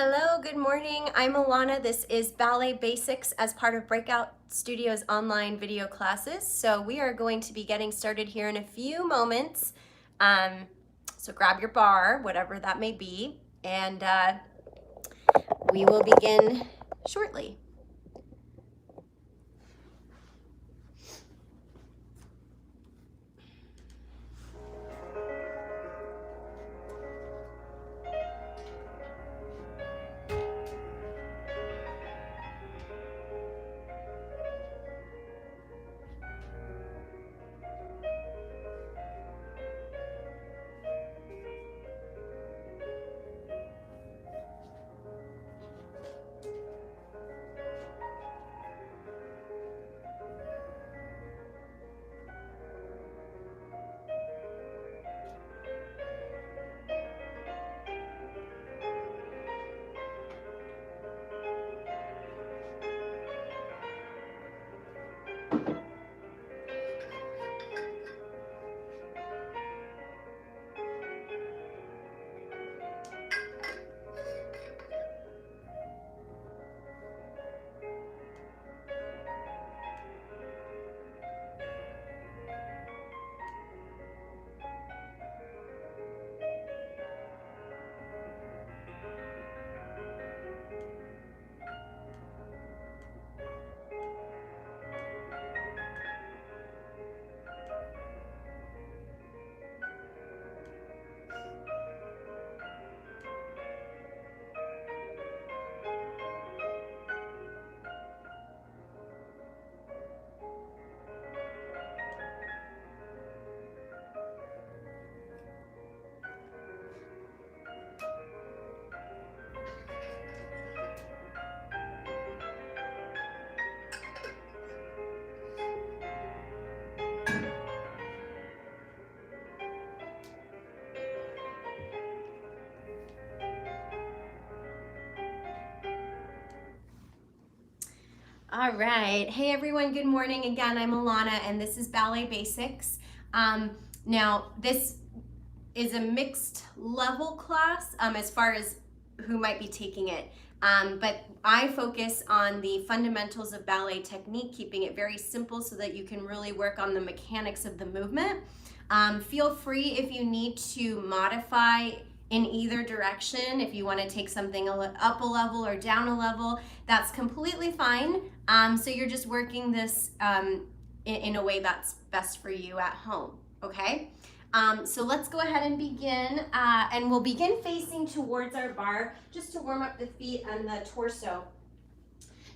Hello, good morning. I'm Ilana. This is Ballet Basics as part of BreakOut Studios online video classes. So we are going to be getting started here in a few moments. So grab your bar, whatever that may be, and we will begin shortly. All right. Hey everyone, good morning. Again, I'm Ilana and this is Ballet Basics. Now, this is a mixed level class as far as who might be taking it. But I focus on the fundamentals of ballet technique, keeping it very simple so that you can really work on the mechanics of the movement. Feel free if you need to modify in either direction. If you want to take something up a level or down a level, that's completely fine. So you're just working this in a way that's best for you at home, okay? So let's go ahead and begin, and we'll begin facing towards our bar just to warm up the feet and the torso.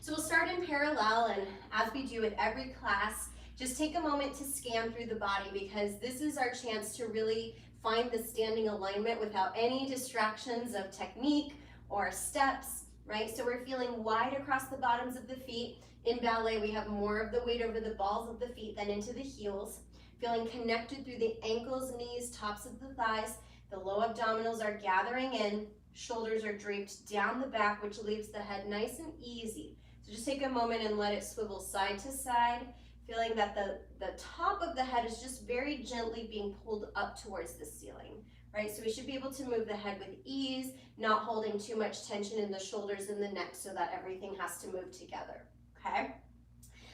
So we'll start in parallel, and as we do with every class, just take a moment to scan through the body because this is our chance to really find the standing alignment without any distractions of technique or steps, right? So we're feeling wide across the bottoms of the feet. In ballet, we have more of the weight over the balls of the feet than into the heels. Feeling connected through the ankles, knees, tops of the thighs. The low abdominals are gathering in, shoulders are draped down the back, which leaves the head nice and easy. So just take a moment and let it swivel side to side, feeling that the top of the head is just very gently being pulled up towards the ceiling, right? So we should be able to move the head with ease, not holding too much tension in the shoulders and the neck so that everything has to move together, okay?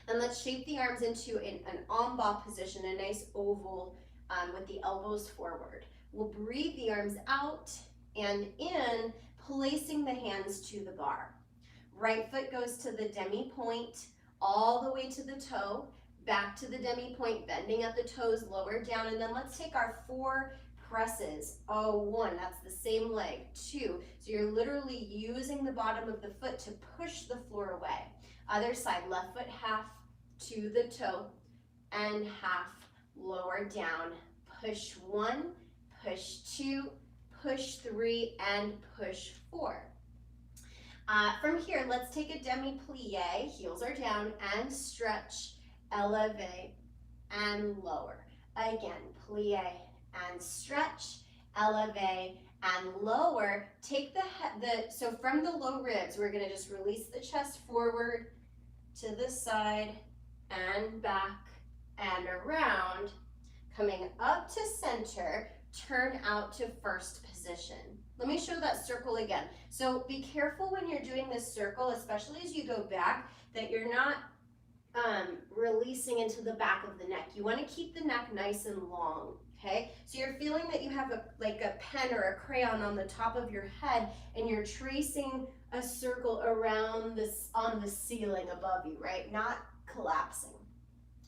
And let's shape the arms into an en bas position, a nice oval with the elbows forward. We'll breathe the arms out and in, placing the hands to the bar. Right foot goes to the demi-point, all the way to the toe, back to the demi-point, bending at the toes, lower down, and then let's take our 4 presses. Oh, 1, that's the same leg. 2, so you're literally using the bottom of the foot to push the floor away. Other side, left foot half to the toe and half, lower down. Push 1, push 2, push 3, and push 4. From here, let's take a demi-plie, heels are down, and stretch, elevate, and lower. Again, plie and stretch, elevate, and lower. Take so from the low ribs, we're gonna just release the chest forward, to the side, and back, and around. Coming up to center, turn out to first position. Let me show that circle again. So be careful when you're doing this circle, especially as you go back, that you're not releasing into the back of the neck. You want to keep the neck nice and long, okay? So you're feeling that you have like a pen or a crayon on the top of your head, and you're tracing a circle around this on the ceiling above you, right? Not collapsing.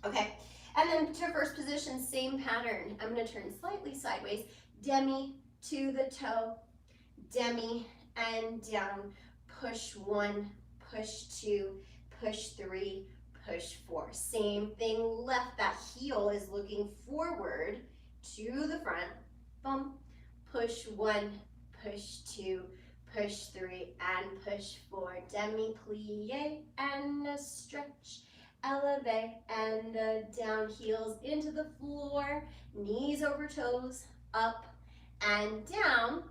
Okay, and then to first position, same pattern. I'm going to turn slightly sideways, demi to the toe, demi and down, push 1, push 2, push 3, push 4. Same thing left, that heel is looking forward to the front, bump, push 1, push 2, push 3, and push 4, demi plie and a stretch, elevate and down, heels into the floor, knees over toes, up and down.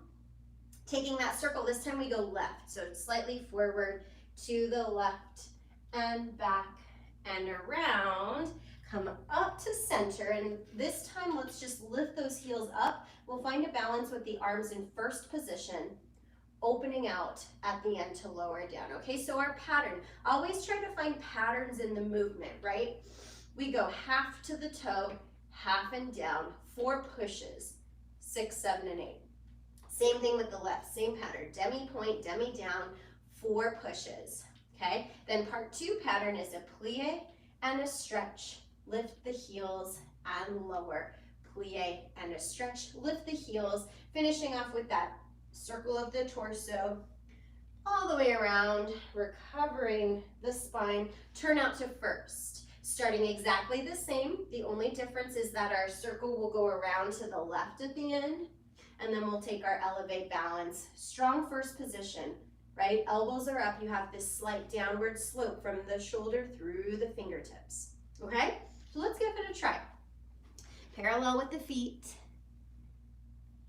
Taking that circle, this time we go left, so slightly forward to the left and back and around. Come up to center, and this time let's just lift those heels up. We'll find a balance with the arms in first position, opening out at the end to lower down. Okay, so our pattern, always try to find patterns in the movement, right? We go half to the toe, half and down, 4 pushes, 6, 7, and 8. Same thing with the left, same pattern, demi point, demi down, 4 pushes, okay? Then part 2 pattern is a plie and a stretch, lift the heels and lower, plie and a stretch, lift the heels, finishing off with that circle of the torso, all the way around, recovering the spine, turn out to first. Starting exactly the same, the only difference is that our circle will go around to the left at the end, and then we'll take our elevate balance. Strong first position, right? Elbows are up, you have this slight downward slope from the shoulder through the fingertips, okay? So let's give it a try. Parallel with the feet.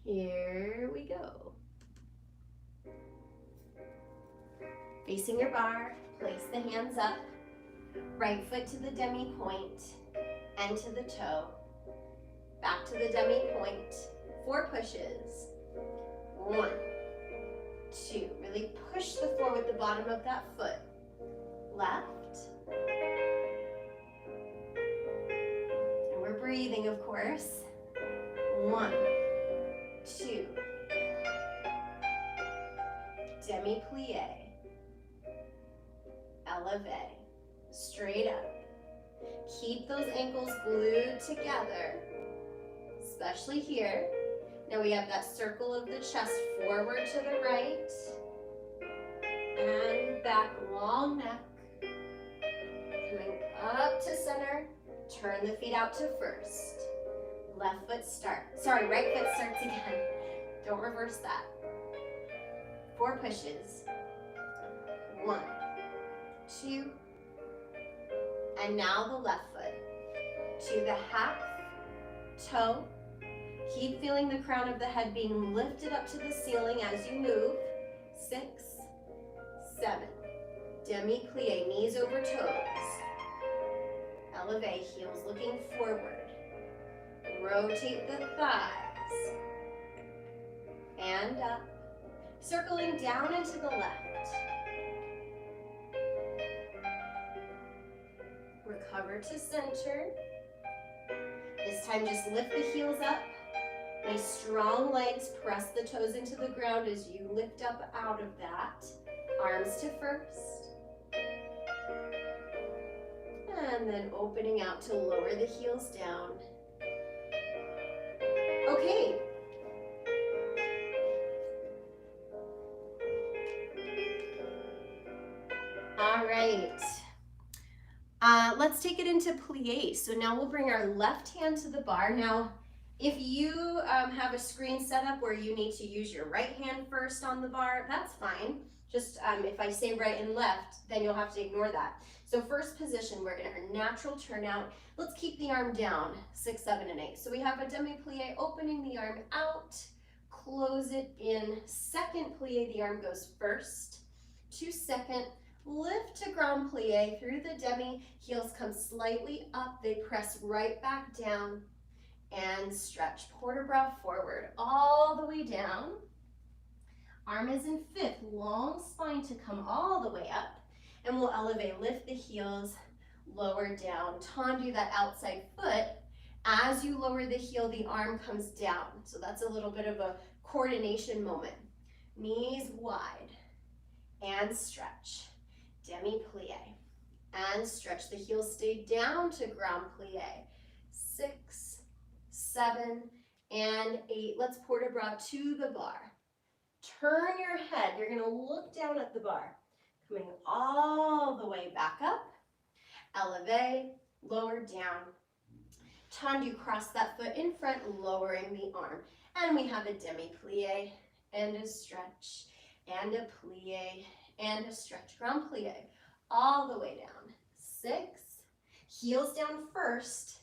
Here we go. Facing your bar, place the hands up, right foot to the demi point and to the toe, back to the demi point, 4 pushes, 1, 2, really push the floor with the bottom of that foot, left, and we're breathing of course, 1, 2, demi plie, elevate, straight up. Keep those ankles glued together, especially here. Now we have that circle of the chest forward to the right and back, long neck. Coming up to center, turn the feet out to first. Left foot starts, right foot starts again. Don't reverse that. 4 pushes. 1, 2, and now the left foot to the half toe. Keep feeling the crown of the head being lifted up to the ceiling as you move. 6, 7, demi plie, knees over toes. Elevate, heels looking forward. Rotate the thighs. And up. Circling down and to the left. Recover to center. This time just lift the heels up. Nice strong legs, press the toes into the ground as you lift up out of that. Arms to first. And then opening out to lower the heels down. Okay. All right. Let's take it into plie. So now we'll bring our left hand to the bar. Now, if you have a screen set up where you need to use your right hand first on the bar, that's fine. Just if I say right and left, then you'll have to ignore that. So first position, we're gonna have a natural turnout. Let's keep the arm down, 6, 7, and 8. So we have a demi plie, opening the arm out, close it in. Second plie, the arm goes first to second. Lift to grand plie through the demi, heels come slightly up, they press right back down and stretch, port de bras forward all the way down. Arm is in fifth, long spine to come all the way up. And we'll elevate, lift the heels, lower down, tendu that outside foot. As you lower the heel, the arm comes down. So that's a little bit of a coordination moment. Knees wide and stretch. Demi-plie and stretch. The heels stay down to grand plie. 6, 7, and 8. Let's port de bras to the bar. Turn your head. You're going to look down at the bar. Coming all the way back up. Elevate, lower down. Tendu, cross that foot in front, lowering the arm. And we have a demi-plie and a stretch and a plie and a stretch. Grand plie all the way down. 6, heels down first,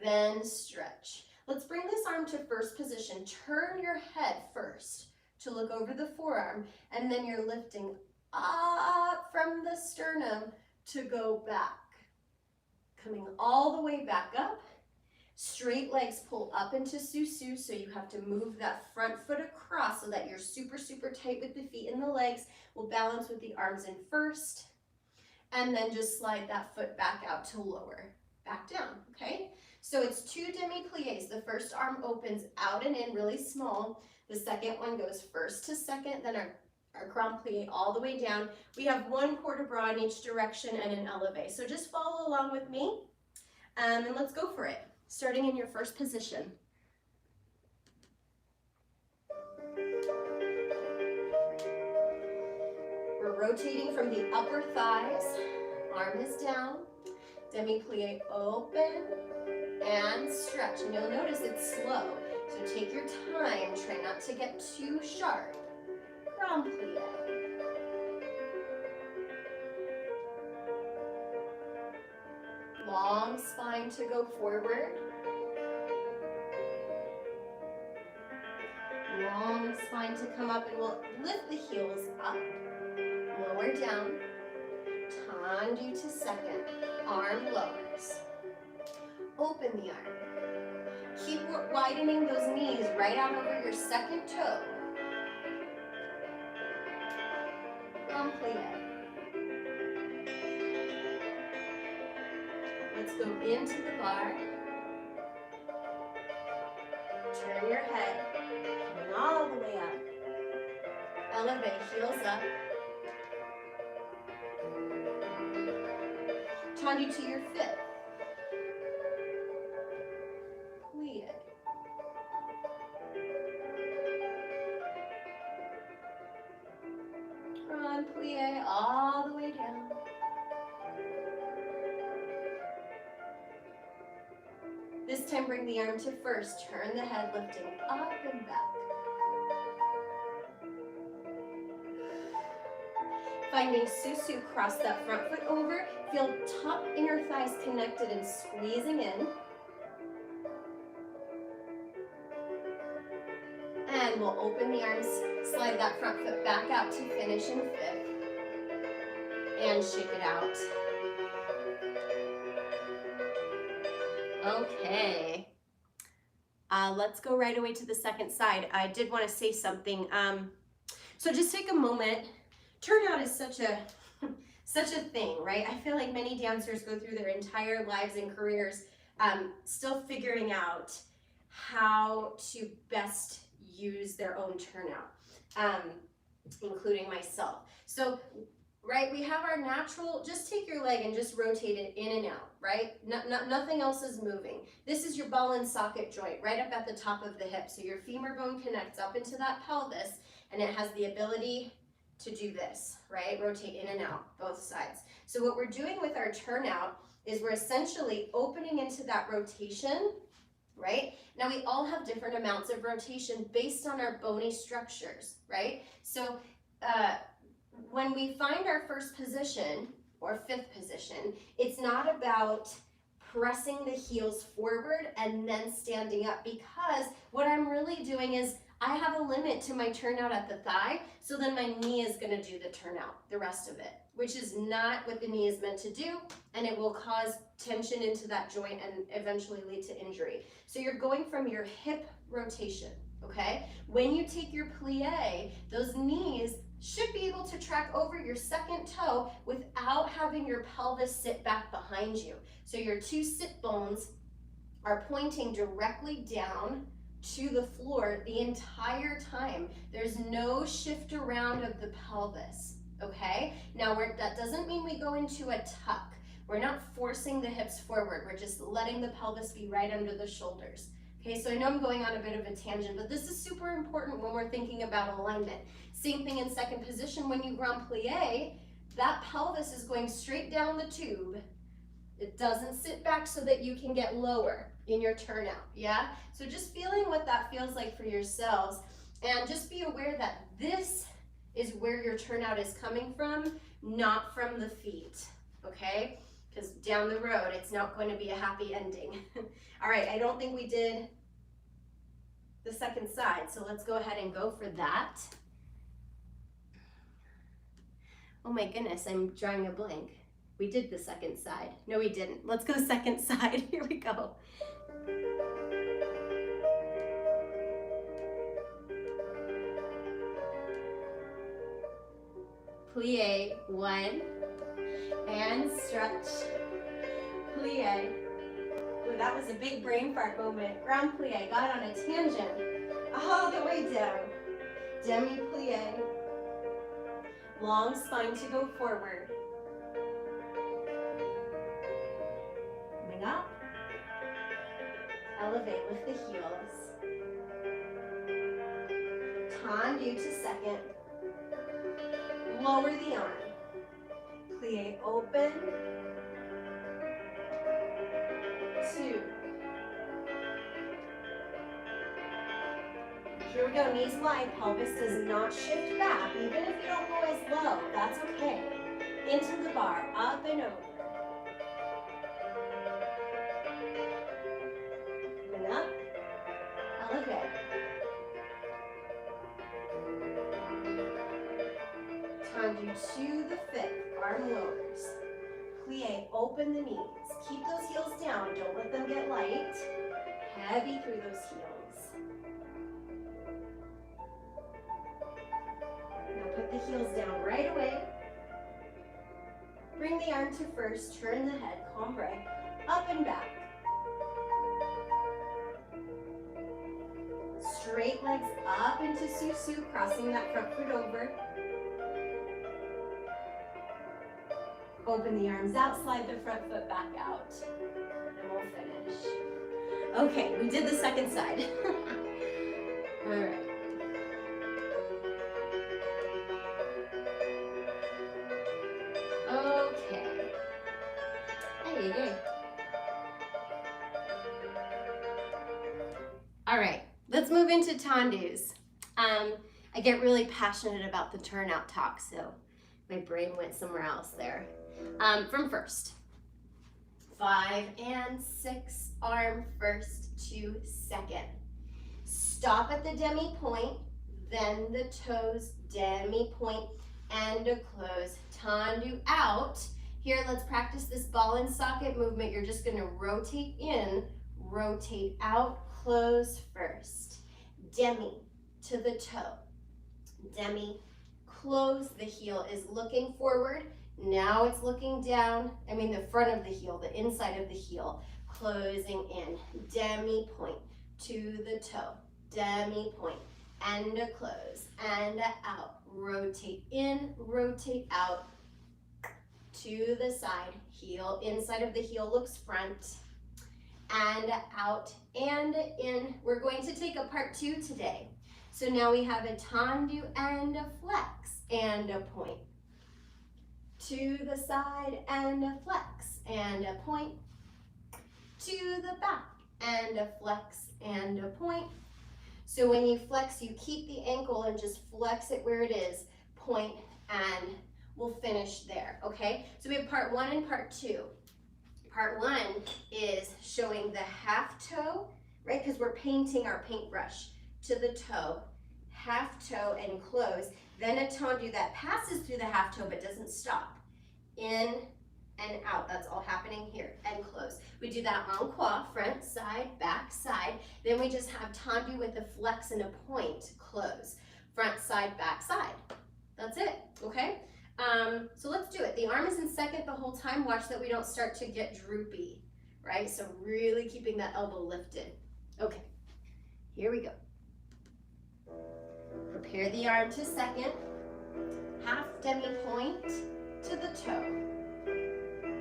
then stretch. Let's bring this arm to first position. Turn your head first to look over the forearm, and then you're lifting up from the sternum to go back. Coming all the way back up. Straight legs pull up into susu, so you have to move that front foot across so that you're super, super tight with the feet and the legs. We'll balance with the arms in first, and then just slide that foot back out to lower, back down, okay? So it's 2 demi-plies. The first arm opens out and in really small. The second one goes first to second, then our grand plie all the way down. We have 1 port de bras in each direction and an elevate. So just follow along with me, and let's go for it. Starting in your first position. We're rotating from the upper thighs, arm is down, demi-plie open, and stretch. And you'll notice it's slow, so take your time, try not to get too sharp. Grand plie. Long spine to go forward. Long spine to come up, and we'll lift the heels up. Lower down. Tendu to second. Arm lowers. Open the arm. Keep widening those knees right out over your second toe. Grand plie. Let's go into the bar. Turn your head, coming all the way up. Elevate, heels up. Tendu to your fifth. Plie. Grand plie all the way down. This time bring the arm to first, turn the head, lifting up and back. Finding susu, cross that front foot over, feel top inner thighs connected and squeezing in. And we'll open the arms, slide that front foot back out to finish in fifth. And shake it out. Okay, let's go right away to the second side. I did want to say something. So just take a moment. Turnout is such a thing, right? I feel like many dancers go through their entire lives and careers still figuring out how to best use their own turnout, including myself. So, right, we have our natural, just take your leg and just rotate it in and out, right? Nothing else is moving. This is your ball and socket joint right up at the top of the hip. So your femur bone connects up into that pelvis, and it has the ability to do this, right? Rotate in and out, both sides. So what we're doing with our turnout is we're essentially opening into that rotation, right? Now we all have different amounts of rotation based on our bony structures, right? So when we find our first position or fifth position, it's not about pressing the heels forward and then standing up, because what I'm really doing is I have a limit to my turnout at the thigh, so then my knee is going to do the turnout, the rest of it, which is not what the knee is meant to do, and it will cause tension into that joint and eventually lead to injury. So you're going from your hip rotation, okay? When you take your plie, those knees should be able to track over your second toe without having your pelvis sit back behind you. So your two sit bones are pointing directly down to the floor the entire time. There's no shift around of the pelvis, okay? Now that doesn't mean we go into a tuck. We're not forcing the hips forward. We're just letting the pelvis be right under the shoulders. Okay, so I know I'm going on a bit of a tangent, but this is super important when we're thinking about alignment. Same thing in second position. When you grand plie, that pelvis is going straight down the tube. It doesn't sit back so that you can get lower in your turnout, yeah? So just feeling what that feels like for yourselves, and just be aware that this is where your turnout is coming from, not from the feet, okay? Because down the road, it's not going to be a happy ending. All right, I don't think we did the second side, so let's go ahead and go for that. Oh my goodness, I'm drawing a blank. We did the second side. No, we didn't. Let's go second side. Here we go. Plie, one, and stretch, plie. Ooh, that was a big brain fart moment. Grand plie, got on a tangent, all the way down. Demi plie, long spine to go forward. Coming up, elevate, lift the heels. Tendu to second. Lower the arm. Plie open. 2. Here we go, knees wide, pelvis does not shift back. Even if you don't go as low, that's okay. Into the bar, up and over. And up, elevate. Tendu to the fifth, arm lowers. Plie, open the knees. Keep those heels down, don't let them get light. Heavy through those heels. Now put the heels down right away. Bring the arm to first, turn the head, cambrai, up and back. Straight legs up into susu, crossing that front foot over. Open the arms out, slide the front foot back out, and we'll finish. Okay, we did the second side. All right. Okay. Hey. All right, let's move into tendus. I get really passionate about the turnout talk, so my brain went somewhere else there. From first. 5 and 6, arm first to second. Stop at the demi point, then the toes, demi point, and a close. Tendu out. Here, let's practice this ball and socket movement. You're just gonna rotate in, rotate out, close first. Demi to the toe. Demi, close. The heel is looking forward. Now it's looking down, the front of the heel, the inside of the heel, closing in, demi point to the toe, demi point, and a close, and a out, rotate in, rotate out, to the side, heel, inside of the heel looks front, and out, and in. We're going to take a part 2 today. So now we have a tendu and a flex, and a point. To the side and a flex and a point, to the back and a flex and a point. So when you flex, you keep the ankle and just flex it where it is, point, and we'll finish there, okay? So we have part 1 and part 2. Part 1 is showing the half toe, right? Because we're painting our paintbrush to the toe, half toe and close. Then a tendu that passes through the half toe but doesn't stop. In, and out. That's all happening here, and close. We do that en croix, front, side, back, side. Then we just have tendu with a flex and a point, close. Front, side, back, side. That's it, okay? So let's do it. The arm is in second the whole time. Watch that we don't start to get droopy, right? So really keeping that elbow lifted. Okay, here we go. Prepare the arm to second. Half demi-point to the toe.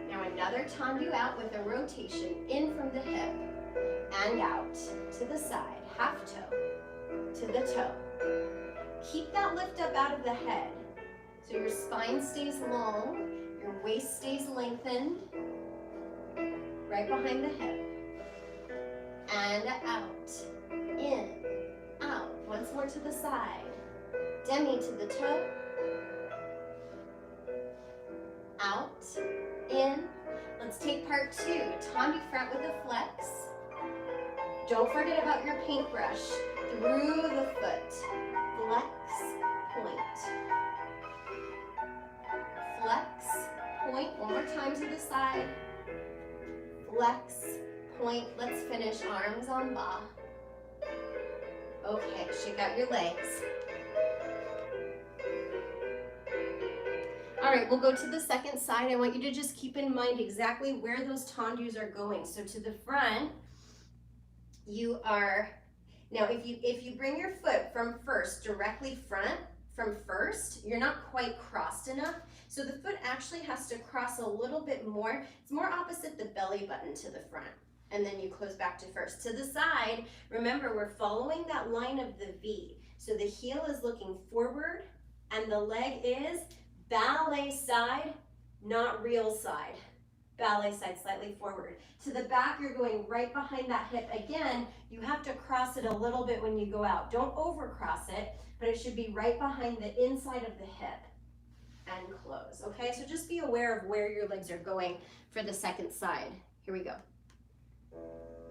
Now another tendu out with a rotation in from the hip and out to the side. Half toe to the toe. Keep that lift up out of the head. So your spine stays long, your waist stays lengthened, right behind the hip. And out, in, out. Once more to the side. Demi to the toe. Out, in. Let's take part two. Tendu front with a flex. Don't forget about your paintbrush. Through the foot. Flex, point. Flex, point. One more time to the side. Flex, point. Let's finish arms en bas. Okay, shake out your legs. All right, we'll go to the second side. I want you to just keep in mind exactly where those tendus are going. So to the front, you are, now if you bring your foot from first, directly front, from first, you're not quite crossed enough. So the foot actually has to cross a little bit more. It's more opposite the belly button to the front. And then you close back to first. To the side, remember we're following that line of the V. So the heel is looking forward and the leg is ballet side, not real side. Ballet side, slightly forward. To the back, you're going right behind that hip. Again, you have to cross it a little bit when you go out. Don't overcross it, but it should be right behind the inside of the hip and close, okay? So just be aware of where your legs are going for the second side. Here we go.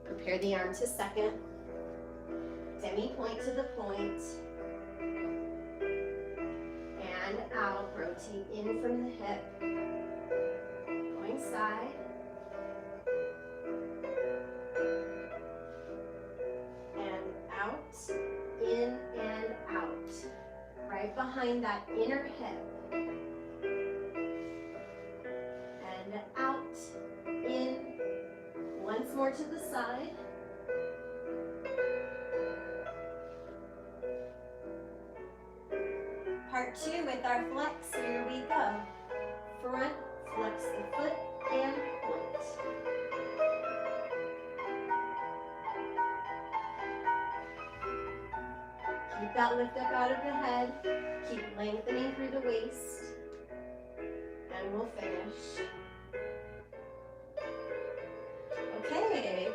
Prepare the arm to second. Demi-point to the point. And out, rotate in from the hip. Going side. And out, in and out. Right behind that inner hip. And out, in. Once more to the side. Part two with our flex. Here we go. Front, flex the foot, and point. Keep that lift up out of the head. Keep lengthening through the waist. And we'll finish. Okay.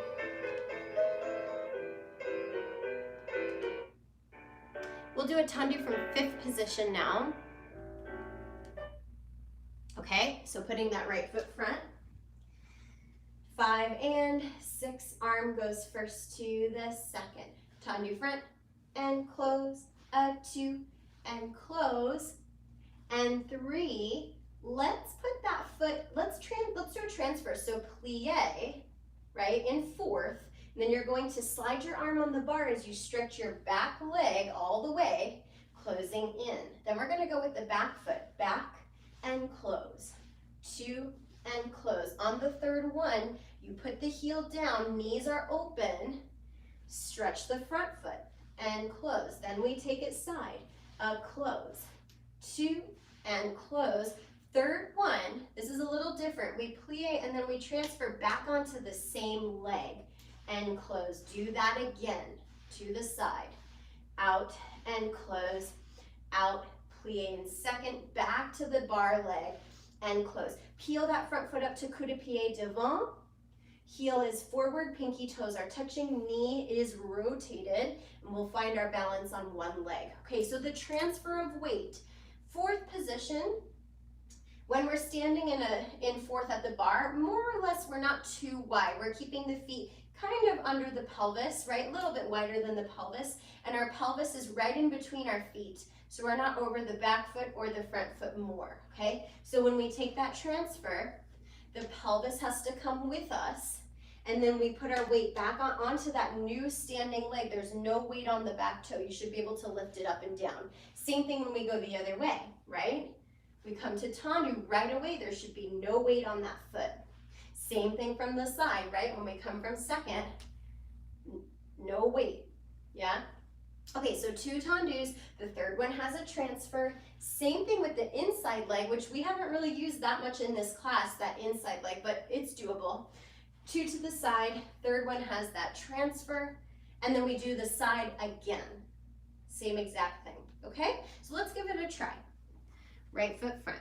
We'll do a tendu from fifth position now. Okay, so putting that right foot front. 5 and 6, arm goes first to the second. Tendu front and close, 2 and close, and 3. Let's put that foot, let's do a transfer. So plie, right, in fourth, and then you're going to slide your arm on the bar as you stretch your back leg all the way, closing in. Then we're going to go with the back foot, back and close, 2 and close. On the third one, you put the heel down, knees are open, stretch the front foot and close. Then we take it side, close, 2 and close. Third one, this is a little different. We plie and then we transfer back onto the same leg and close. Do that again to the side. Out and close, out, plie in second, back to the bar leg and close. Peel that front foot up to coup de pied devant. Heel is forward, pinky toes are touching, knee is rotated, and we'll find our balance on one leg. Okay, so the transfer of weight. Fourth position, when we're standing in fourth at the bar, more or less we're not too wide. We're keeping the feet kind of under the pelvis, right? A little bit wider than the pelvis, and our pelvis is right in between our feet. So we're not over the back foot or the front foot more, okay? So when we take that transfer, the pelvis has to come with us, and then we put our weight back onto that new standing leg. There's no weight on the back toe. You should be able to lift it up and down. Same thing when we go the other way, right? We come to tendu right away. There should be no weight on that foot. Same thing from the side, right? When we come from second, no weight, yeah? Okay, so 2 tendus, the third one has a transfer. Same thing with the inside leg, which we haven't really used that much in this class, that inside leg, but it's doable. 2 to the side, third one has that transfer, and then we do the side again. Same exact thing, okay? So let's give it a try. Right foot front.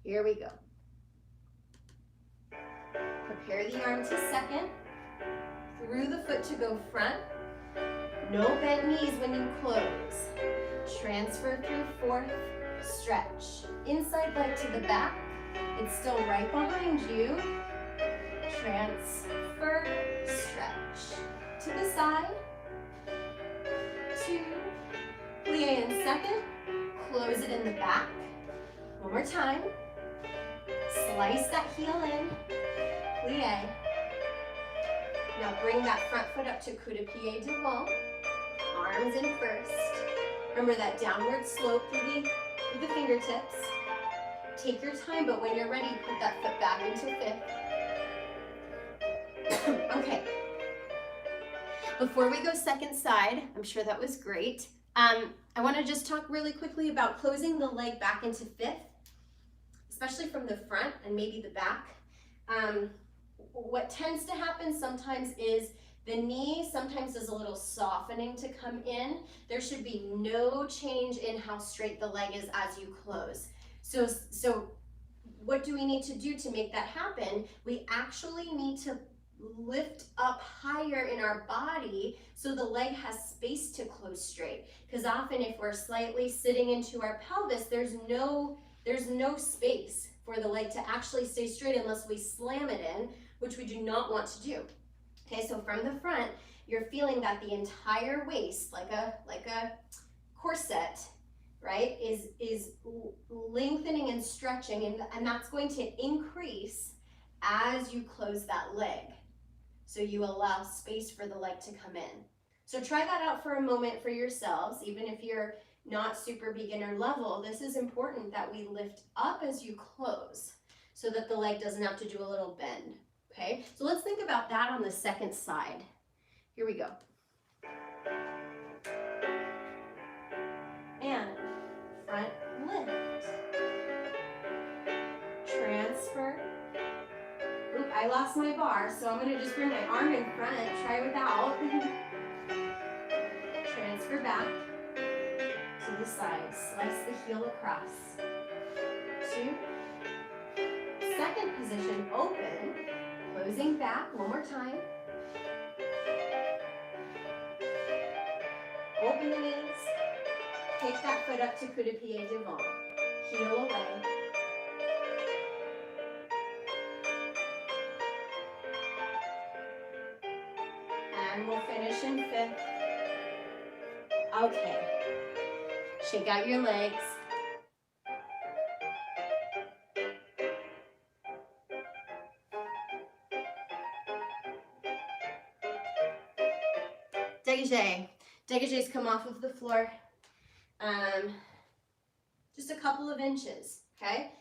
Here we go. Prepare the arm to second. Through the foot to go front. No bent knees when you close. Transfer through fourth, stretch. Inside leg to the back. It's still right behind you. Transfer, stretch. To the side. 2. Plie in second. Close it in the back. One more time. Slice that heel in. Plie. Now bring that front foot up to coup de pied devant. Arms in first. Remember that downward slope through the fingertips. Take your time, but when you're ready, put that foot back into fifth. Okay. Before we go second side, I'm sure that was great. I want to just talk really quickly about closing the leg back into fifth, especially from the front and maybe the back. What tends to happen sometimes is the knee sometimes is a little softening to come in. There should be no change in how straight the leg is as you close. So what do we need to do to make that happen? We actually need to lift up higher in our body so the leg has space to close straight. Because often if we're slightly sitting into our pelvis, there's no space for the leg to actually stay straight unless we slam it in, which we do not want to do. Okay, so from the front, you're feeling that the entire waist, like a corset, right, is lengthening and stretching, and that's going to increase as you close that leg. So you allow space for the leg to come in. So try that out for a moment for yourselves, even if you're not super beginner level. This is important that we lift up as you close so that the leg doesn't have to do a little bend. Okay, so let's think about that on the second side. Here we go. And front lift. Transfer. Oop, I lost my bar, so I'm gonna just bring my arm in front, try without. Transfer back to the side, slice the heel across. 2. Second position, open. Closing back, one more time. Open the knees. Take that foot up to coup de pied devant. Heel away. And we'll finish in fifth. Okay. Shake out your legs. Dégagé. Dégagés come off of the floor. Just a couple of inches, okay?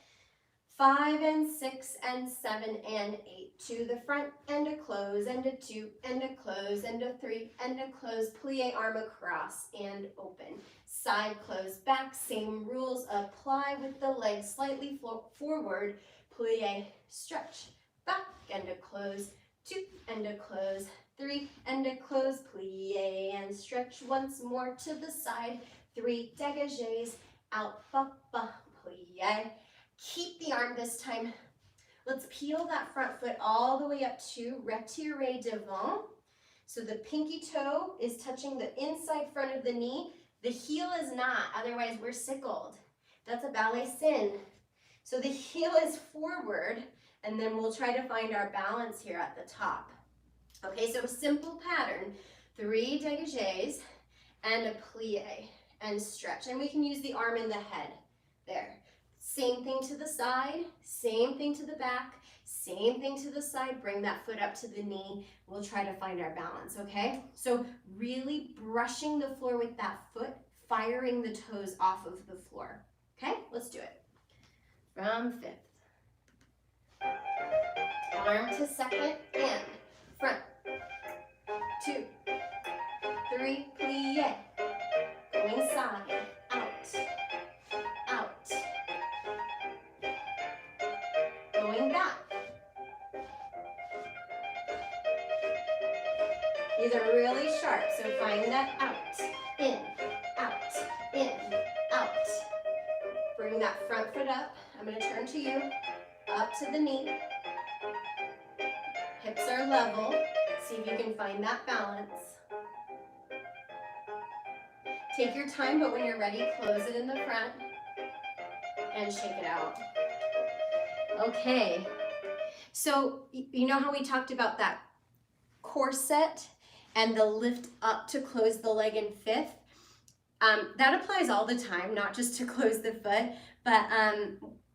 5 and 6 and 7 and 8. To the front and a close and a 2 and a close and a 3 and a close. Plie arm across and open. Side close back. Same rules apply with the legs slightly forward. Plie, stretch, back and a close. 2 and a close. 3 and a close. Plie and stretch once more to the side. 3 dégagés. Out, ba, ba, plie. Keep the arm this time. Let's peel that front foot all the way up to retiré devant. So the pinky toe is touching the inside front of the knee. The heel is not, otherwise we're sickled. That's a ballet sin. So the heel is forward, and then we'll try to find our balance here at the top. Okay, so a simple pattern. 3 dégagés and a plie and stretch. And we can use the arm in the head there. Same thing to the side, same thing to the back, same thing to the side. Bring that foot up to the knee. We'll try to find our balance, okay? So really brushing the floor with that foot, firing the toes off of the floor. Okay, let's do it. From fifth. Arm to second and front. 2, 3, plie. Going side, out, out. Going back. These are really sharp, so find that out, in, out. Bring that front foot up. I'm going to turn to you, up to the knee. Hips are level. See if you can find that balance. Take your time, but when you're ready, close it in the front and shake it out. Okay, so you know how we talked about that corset and the lift up to close the leg in fifth? That applies all the time, not just to close the foot, but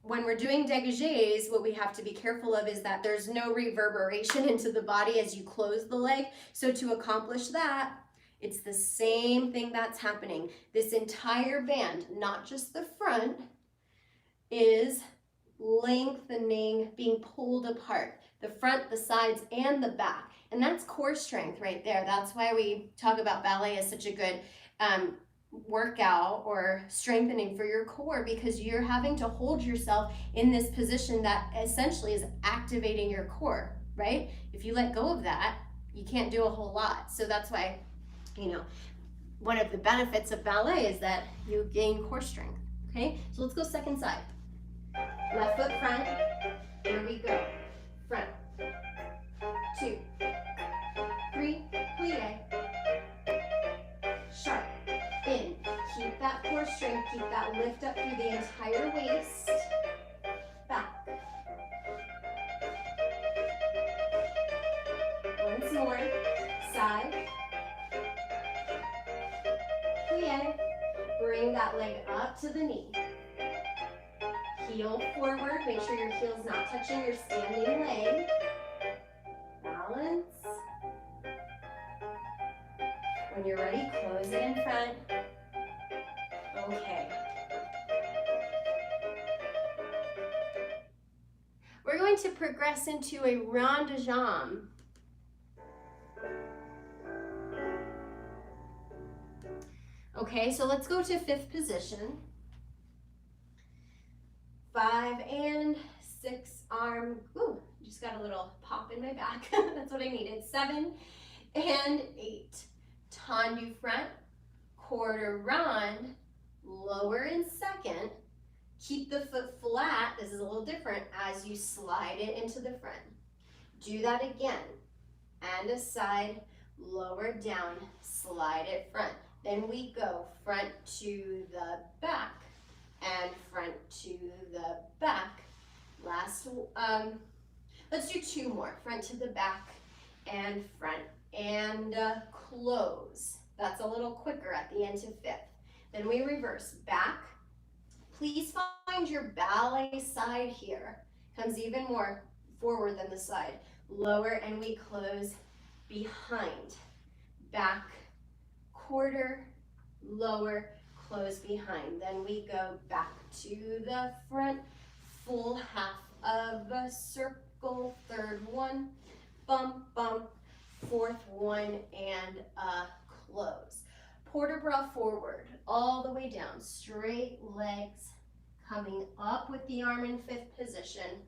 when we're doing dégagés, what we have to be careful of is that there's no reverberation into the body as you close the leg. So to accomplish that, it's the same thing that's happening. This entire band, not just the front, is lengthening, being pulled apart. The front, the sides, and the back. And that's core strength right there. That's why we talk about ballet as such a good workout or strengthening for your core, because you're having to hold yourself in this position that essentially is activating your core, right? If you let go of that, you can't do a whole lot. So that's why, you know, one of the benefits of ballet is that you gain core strength, okay? So let's go second side. Left foot front, here we go. Front, 2, 3, plie. Sharp, in. Keep that core strength, keep that lift up through the entire waist. Back. Once more, side. Plie. Bring that leg up to the knee. Heel forward, make sure your heel's not touching your standing leg. Balance. When you're ready, close it in front. Okay. We're going to progress into a rond de jambe. Okay, so let's go to fifth position. 5 and 6 arm. Ooh, just got a little pop in my back. That's what I needed. 7 and 8. Tendu front, quarter rond, lower in second. Keep the foot flat. This is a little different as you slide it into the front. Do that again. And a side, lower down, slide it front. Then we go front to the back and front to the back. Last, let's do 2 more. Front to the back and front and close. That's a little quicker at the end to fifth. Then we reverse back. Please find your ballet side here. Comes even more forward than the side. Lower and we close behind. Back, quarter, lower, close behind. Then we go back to the front, full half of a circle, third one, bump, bump, fourth one, and a close. Port de bras forward, all the way down, straight legs, coming up with the arm in fifth position,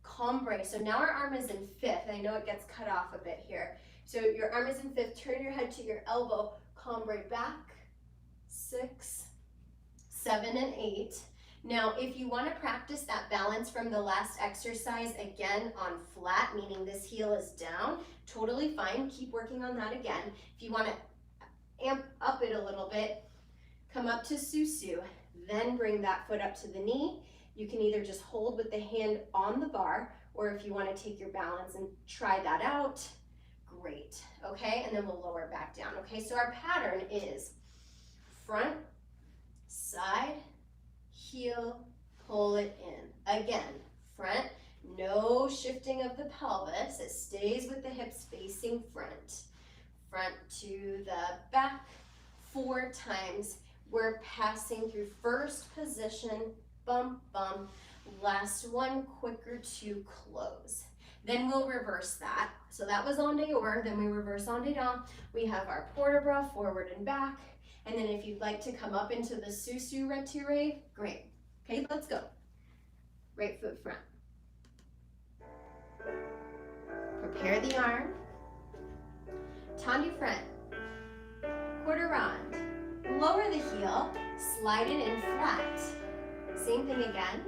cambrai. So now our arm is in fifth. I know it gets cut off a bit here. So your arm is in fifth, turn your head to your elbow, cambrai back, 6, 7, and 8. Now, if you want to practice that balance from the last exercise again on flat, meaning this heel is down, totally fine. Keep working on that again. If you want to amp up it a little bit, come up to susu, then bring that foot up to the knee. You can either just hold with the hand on the bar, or if you want to take your balance and try that out, great, okay? And then we'll lower back down, okay? So our pattern is front, side, heel, pull it in. Again, front, no shifting of the pelvis. It stays with the hips facing front. Front to the back 4 times. We're passing through first position, bump, bump. Last one, quicker to close. Then we'll reverse that. So that was en dehors, then we reverse en dedans. We have our port de bras forward and back. And then if you'd like to come up into the sous-sus retiré, great. Okay, let's go. Right foot front. Prepare the arm. Tendu front. Quarter round. Lower the heel, slide it in flat. Same thing again.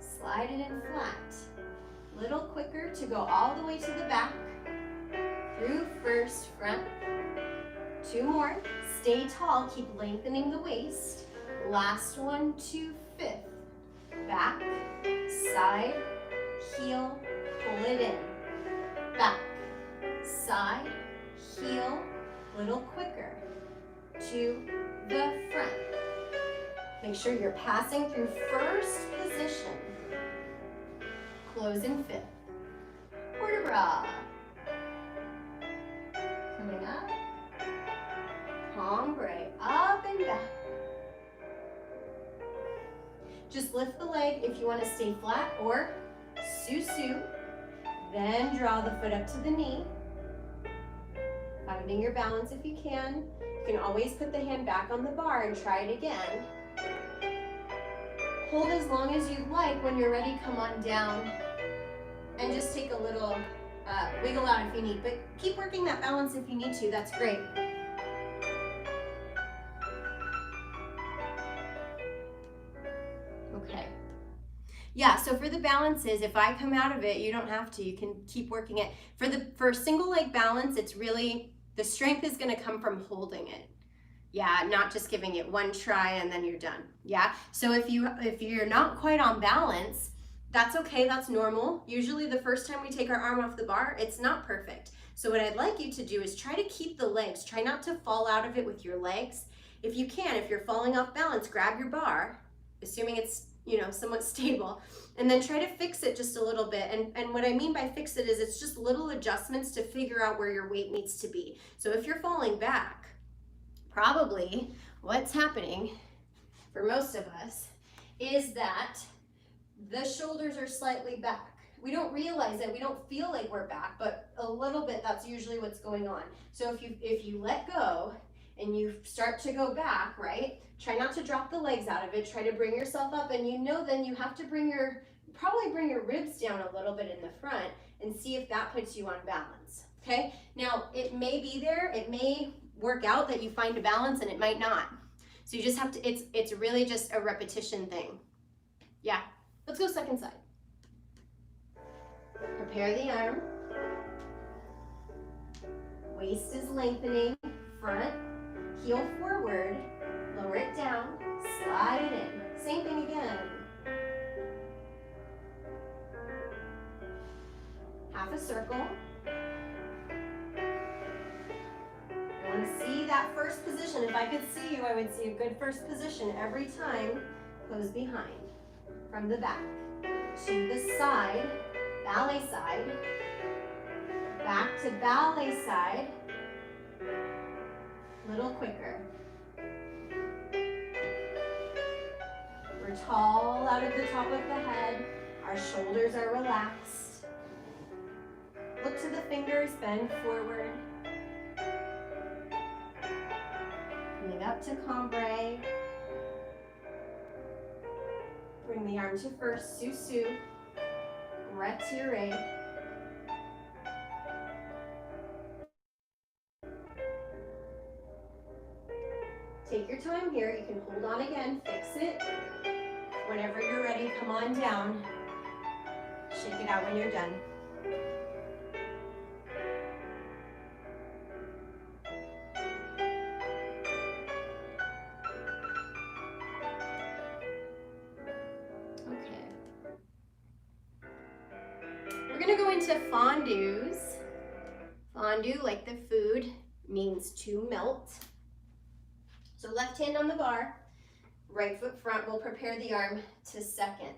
Slide it in flat. Little quicker to go all the way to the back. Through first, front. 2 more. Stay tall, keep lengthening the waist. Last one to 5th. Back, side, heel, pull it in. Back, side, heel, little quicker. To the front. Make sure you're passing through first position. Close in 5th. Port de bras. Coming up. Ombre, up and back. Just lift the leg if you want to stay flat, or sous-sus. Then draw the foot up to the knee. Finding your balance if you can. You can always put the hand back on the bar and try it again. Hold as long as you'd like. When you're ready, come on down and just take a little wiggle out if you need, but keep working that balance if you need to. That's great. Okay. Yeah, so for the balances, if I come out of it, you don't have to. You can keep working it. For single leg balance, it's really, the strength is going to come from holding it. Yeah, not just giving it one try and then you're done. Yeah, so if you're not quite on balance, that's okay, that's normal. Usually the first time we take our arm off the bar, it's not perfect. So what I'd like you to do is try to keep the legs. Try not to fall out of it with your legs. If you can, if you're falling off balance, grab your bar, assuming it's, you know, somewhat stable, and then try to fix it just a little bit. And what I mean by fix it is it's just little adjustments to figure out where your weight needs to be. So if you're falling back, probably what's happening for most of us is that the shoulders are slightly back. We don't realize it, we don't feel like we're back, but a little bit, that's usually what's going on. So if you let go and you start to go back, right? Try not to drop the legs out of it. Try to bring yourself up, and you know then you have to probably bring your ribs down a little bit in the front and see if that puts you on balance, okay? Now, it may be there, it may work out that you find a balance, and it might not. So you just have to, it's really just a repetition thing. Yeah, let's go second side. Prepare the arm. Waist is lengthening, front, heel forward, lower it down, slide it in. Same thing again. Half a circle. I want to see that first position. If I could see you, I would see a good first position every time. Close behind. From the back to the side, ballet side, back to ballet side, little quicker. We're tall out of the top of the head, our shoulders are relaxed. Look to the fingers, bend forward. Coming up to cambrai. Bring the arm to first, sous-sus, retiré. Take your time here, you can hold on again, fix it. Whenever you're ready, come on down. Shake it out when you're done. Okay. We're gonna go into fondues. Fondue, like the food, means to melt. So left hand on the bar, Right foot front, we'll prepare the arm to second.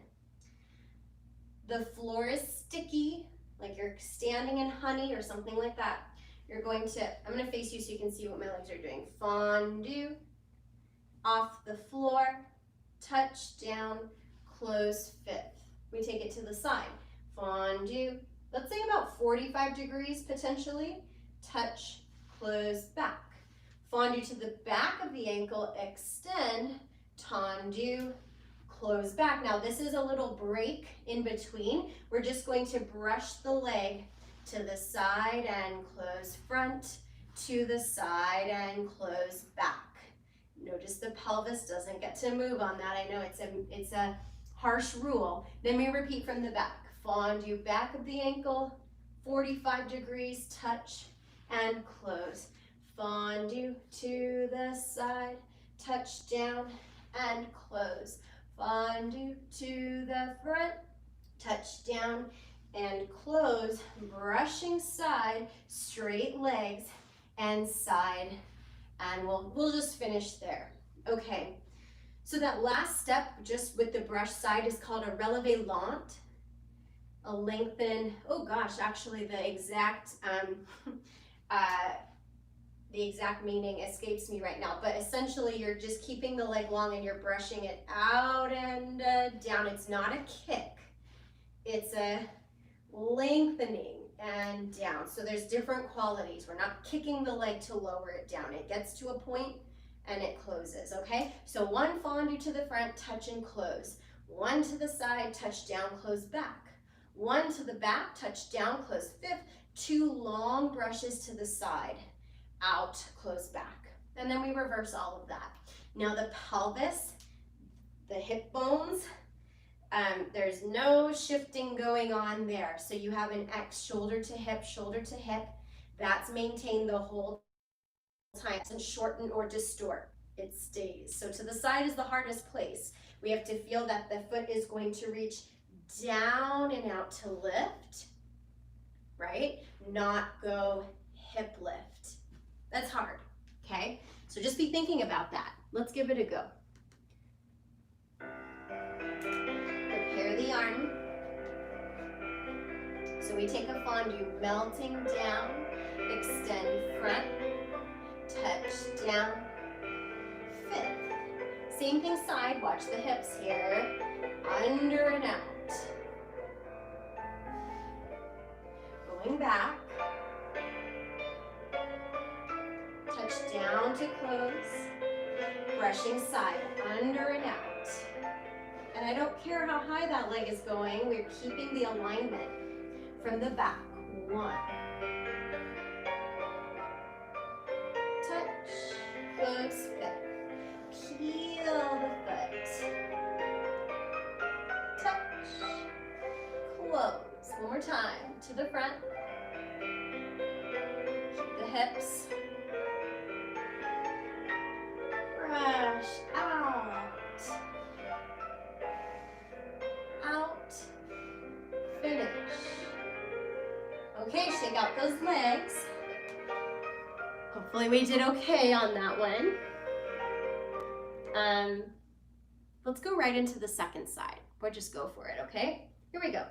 The floor is sticky, like you're standing in honey or something like that. You're going to, I'm going to face you so you can see what my legs are doing. Fondue, off the floor, touch down, close fifth. We take it to the side. Fondue, let's say about 45 degrees potentially. Touch, close, back. Fondue to the back of the ankle, extend, tendu, close back. Now this is a little break in between. We're just going to brush the leg to the side and close front, to the side and close back. Notice the pelvis doesn't get to move on that. I know it's a harsh rule. Then we repeat from the back. Fondue back of the ankle, 45 degrees, touch and close. Fondue to the side, touch down and close. Fondue to the front, touch down and close. Brushing side, straight legs and side, and we'll just finish there. Okay, so that last step just with the brush side is called a releve lent. A lengthen, oh gosh, actually the exact meaning escapes me right now, but essentially you're just keeping the leg long and you're brushing it out and down. It's not a kick, it's a lengthening and down. So there's different qualities. We're not kicking the leg to lower it down. It gets to a point and it closes, okay? So one fondue to the front, touch and close. One to the side, touch down, close back. One to the back, touch down, close fifth. Two long brushes to the side, out, close back. And then we reverse all of that. Now the pelvis, the hip bones, there's no shifting going on there. So you have an X, shoulder to hip, shoulder to hip. That's maintained the whole time. It doesn't shorten or distort. It stays. So to the side is the hardest place. We have to feel that the foot is going to reach down and out to lift, right? Not go hip lift. That's hard, okay? So just be thinking about that. Let's give it a go. Prepare the arm. So we take a fondue, melting down, extend front, touch down, fifth. Same thing side, watch the hips here, under and out. Going back, touch down to close, brushing side, under and out. And I don't care how high that leg is going, we're keeping the alignment from the back. One. Touch, close, fifth. Peel the foot. Touch, close. One more time, to the front. Keep the hips. Brush out. Out. Finish. Okay, shake out those legs. Hopefully we did okay on that one. Let's go right into the second side, or just go for it, okay? Here we go.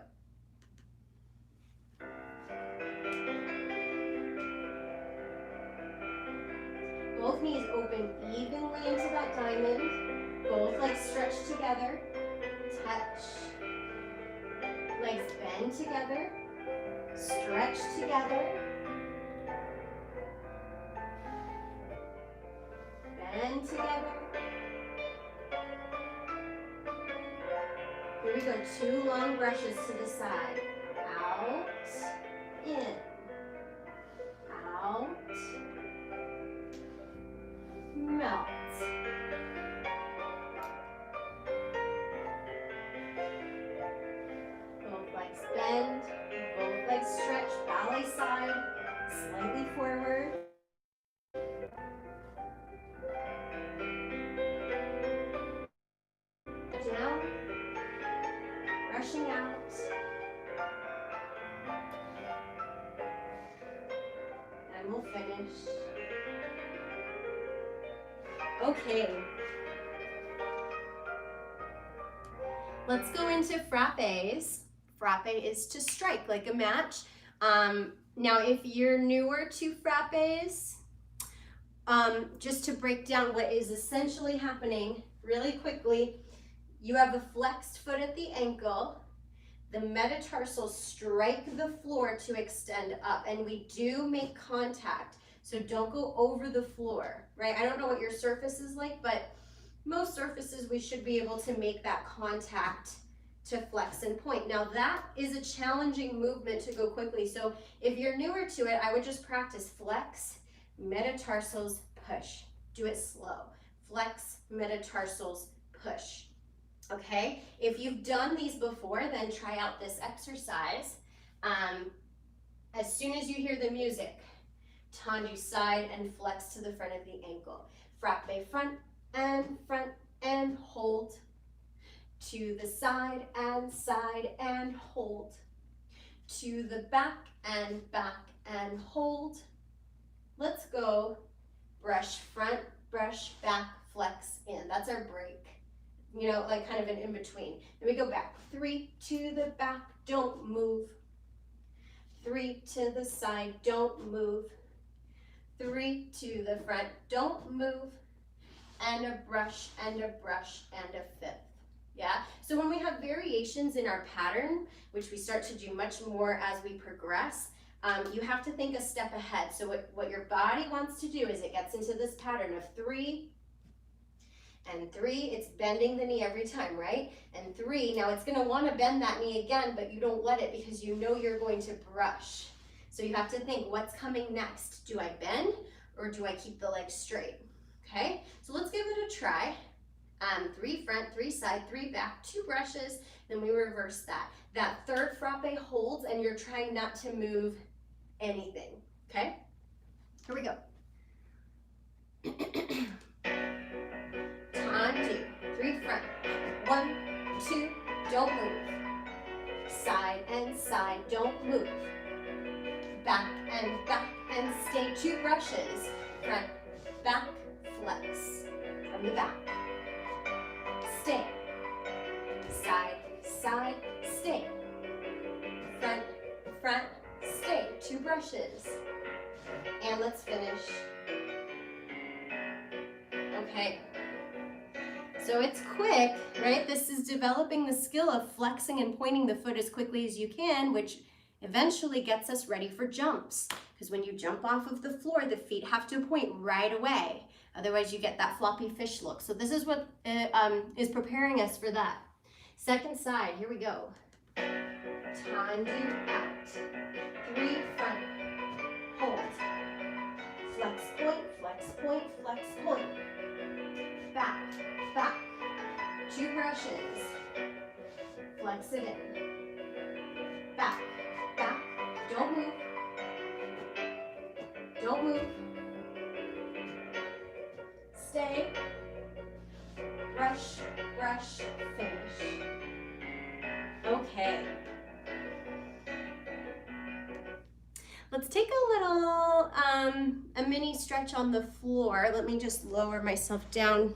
Both knees open evenly into that diamond. Both legs stretch together. Touch. Legs bend together. Stretch together. Bend together. Here we go, two long brushes to the side. Out, in, out, melt. Both legs bend, both legs stretch, ballet side, slightly forward. Down, brushing out. And we'll finish. Okay. Let's go into frappes. Frappe is to strike like a match. Now, if you're newer to frappes, just to break down what is essentially happening really quickly, you have a flexed foot at the ankle. The metatarsals strike the floor to extend up, and we do make contact. So don't go over the floor, right? I don't know what your surface is like, but most surfaces we should be able to make that contact to flex and point. Now that is a challenging movement to go quickly. So if you're newer to it, I would just practice flex, metatarsals, push. Do it slow. Flex, metatarsals, push. Okay, if you've done these before, then try out this exercise. As soon as you hear the music, tendu side and flex to the front of the ankle. Frappe front and hold. To the side and hold. To the back and hold. Let's go. Brush front, brush back, flex in. That's our break. You know, like kind of an in-between. Then we go back. 3 to the back, don't move. 3 to the side, don't move. 3 to the front, don't move. And a brush and a brush and a fifth. Yeah, so when we have variations in our pattern, which we start to do much more as we progress, you have to think a step ahead. So what your body wants to do is it gets into this pattern of 3 and 3, it's bending the knee every time, right? And 3, now it's gonna wanna bend that knee again, but you don't let it because you know you're going to brush. So you have to think, what's coming next? Do I bend or do I keep the leg straight? Okay, so let's give it a try. 3 front, 3 side, 3 back, 2 brushes, then we reverse that. That third frappe holds and you're trying not to move anything, okay? Here we go. Tendu, 3 front, 1, 2, don't move. Side, don't move. Back and stay, 2 brushes. Front, back, flex. From the back. Stay. Side, stay. Front, stay. 2 brushes. And let's finish. Okay. So it's quick, right? This is developing the skill of flexing and pointing the foot as quickly as you can, which eventually gets us ready for jumps. Because when you jump off of the floor, the feet have to point right away. Otherwise, you get that floppy fish look. So this is what is preparing us for that. Second side, here we go. Tendu out. 3 front, hold. Flex point, flex point, flex point. Back. 2 brushes. Flex it in. Back. Don't move. Don't move. Stay. Brush, finish. Okay. Let's take a little, a mini stretch on the floor. Let me just lower myself down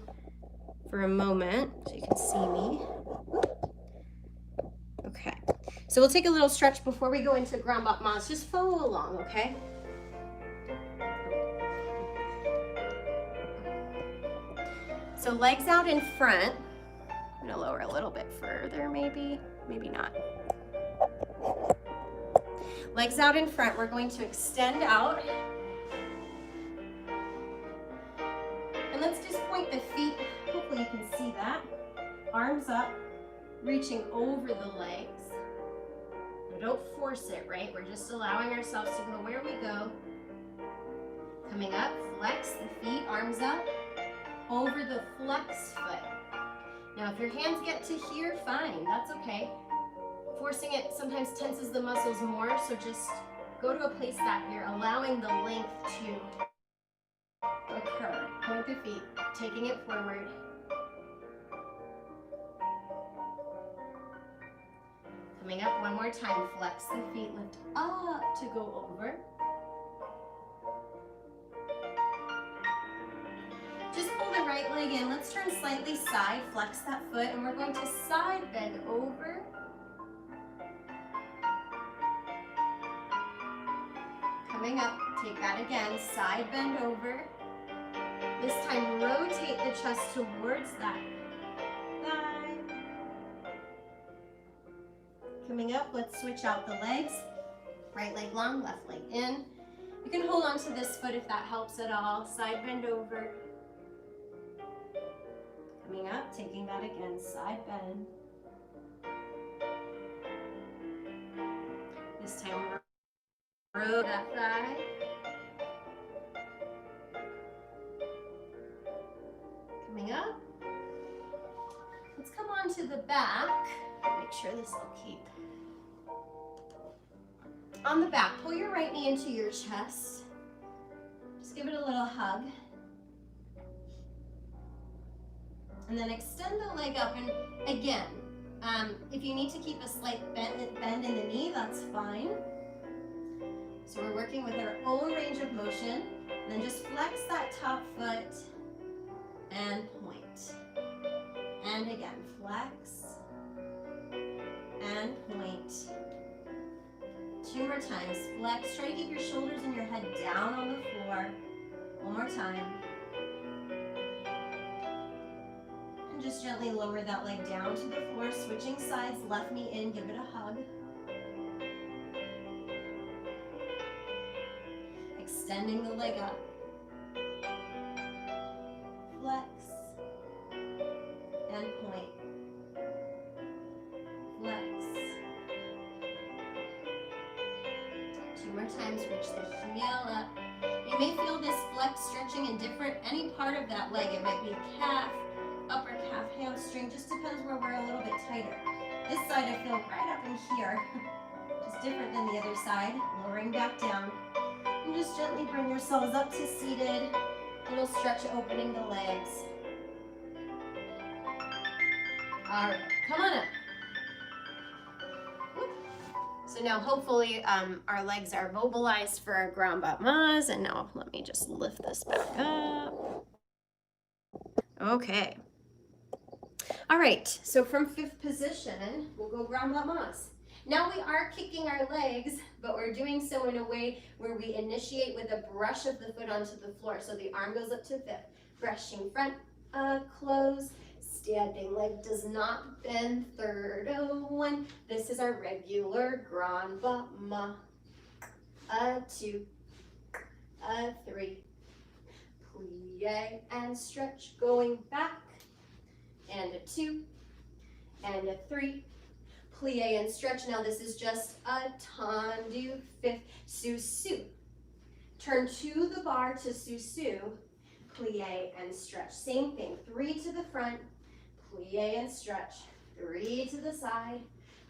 for a moment so you can see me. Okay, so we'll take a little stretch before we go into grand battements. Just follow along, okay? So legs out in front. I'm gonna lower a little bit further, maybe not. Legs out in front, we're going to extend out. And let's just point the feet, hopefully you can see that. Arms up, reaching over the legs. Now don't force it, right? We're just allowing ourselves to go where we go. Coming up, flex the feet, arms up, over the flex foot. Now if your hands get to here, fine, that's okay. Forcing it sometimes tenses the muscles more, so just go to a place that you're allowing the length to occur. Point the feet, taking it forward. Coming up one more time, flex the feet, lift up to go over. Just pull the right leg leg in. Let's turn slightly side, flex that foot, and we're going to side bend over. Coming up, take that again, side bend over. This time, rotate the chest towards that thigh. Coming up, let's switch out the legs. Right leg long, left leg in. You can hold on to this foot if that helps at all. Side bend over. Coming up, taking that again, side bend. This time, rotate that thigh. Coming up. Let's come on to the back. Make sure this will keep. On the back, pull your right knee into your chest. Just give it a little hug. And then extend the leg up. And again, if you need to keep a slight bend in the knee, that's fine. So we're working with our own range of motion. And then just flex that top foot and point. And again, flex and point. 2 more times. Flex. Try to keep your shoulders and your head down on the floor. One more time. And just gently lower that leg down to the floor. Switching sides. Left knee in. Give it a hug. Extending the leg up. Flex. And point. Flex. 2 more times, reach the heel up. You may feel this flex stretching in any part of that leg. It might be calf, upper calf, hamstring, just depends where we're a little bit tighter. This side I feel right up in here, just different than the other side. Lowering back down. And just gently bring yourselves up to seated. Little stretch opening the legs. All right, come on up. So now hopefully our legs are mobilized for our ground battements. And now let me just lift this back up. Okay. All right, so from 5th position, we'll go ground battements. Now we are kicking our legs, but we're doing so in a way where we initiate with a brush of the foot onto the floor. So the arm goes up to 5th, brushing front, close, standing leg does not bend, 3rd, 1. This is our regular grand battement. 2, 3, plie and stretch, going back, and a 2, and a 3, plie and stretch. Now this is just a tendu, 5th, sous-sus. Turn to the bar to sous-sus, plie and stretch. Same thing, 3 to the front, plie and stretch, 3 to the side,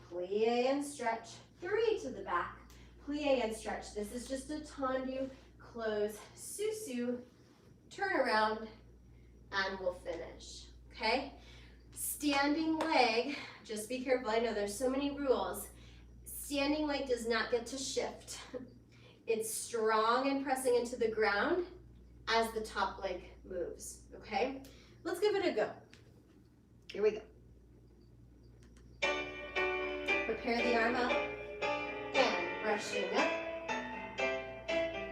plie and stretch, 3 to the back, plie and stretch. This is just a tendu, close, sous-sus, turn around, and we'll finish, okay? Standing leg, just be careful, I know there's so many rules. Standing leg does not get to shift. It's strong and pressing into the ground as the top leg moves, okay? Let's give it a go. Here we go. Prepare the arm up and brushing up,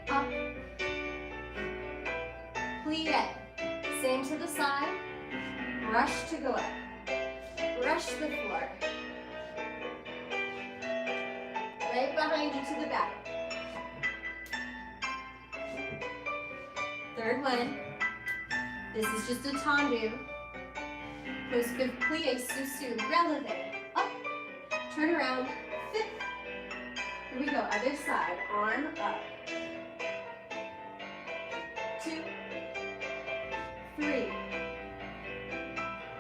up, plie, same to the side, brush to go up, brush the floor, right behind you to the back. 3rd one, this is just a tendu. Close 5th, plie, sous-sus, releve, up, turn around, 5th. Here we go, other side, arm up. 2, 3,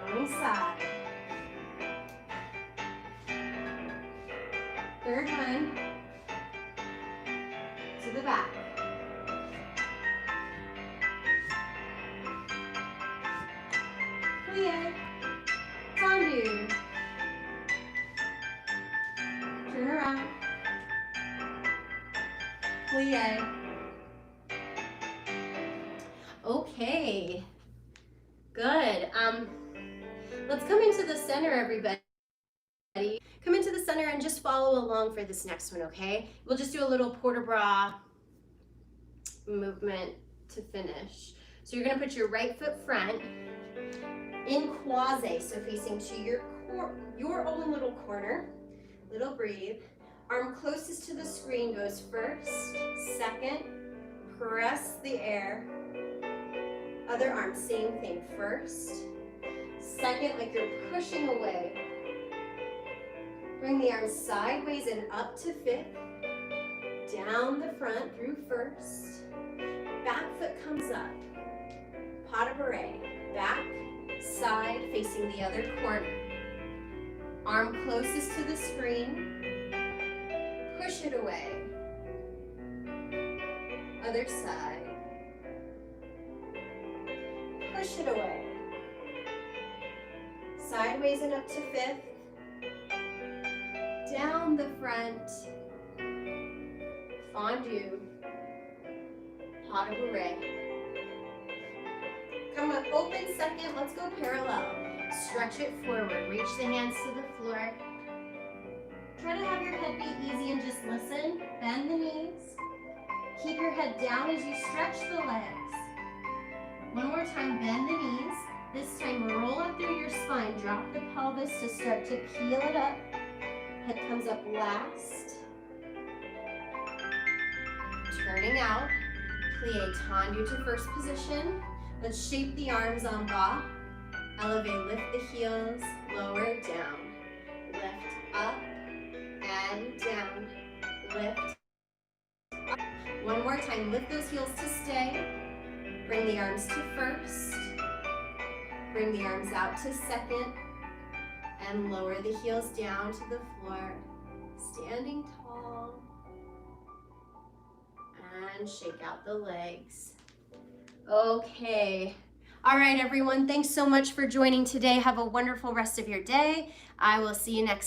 wrong side. 3rd one, to the back. Plie, tendu, turn around, plie. Okay, Good. Let's come into the center, everybody. Come into the center and just follow along for this next one, okay? We'll just do a little port de bras movement to finish. So you're gonna put your right foot front in quasi, so facing to your own little corner. Little breathe. Arm closest to the screen goes first, second, press the air. Other arm, same thing, first, second, like you're pushing away. Bring the arms sideways and up to fifth, down the front through first, back foot comes up, pas de bourrée, back, side, facing the other corner. Arm closest to the screen, push it away. Other side. Push it away. Sideways and up to fifth. Down the front. Fondue. Pas de bourrée. Come up, open second, let's go parallel. Stretch it forward, reach the hands to the floor. Try to have your head be easy and just listen. Bend the knees. Keep your head down as you stretch the legs. One more time, bend the knees. This time, roll up through your spine. Drop the pelvis to start to peel it up. Head comes up last. Turning out. Plie tendu to first position. Let's shape the arms en bas. Elevate, lift the heels, lower, down. Lift up and down. Lift up. One more time, lift those heels to stay. Bring the arms to first. Bring the arms out to second. And lower the heels down to the floor. Standing tall. And shake out the legs. Okay. All right, everyone. Thanks so much for joining today. Have a wonderful rest of your day. I will see you next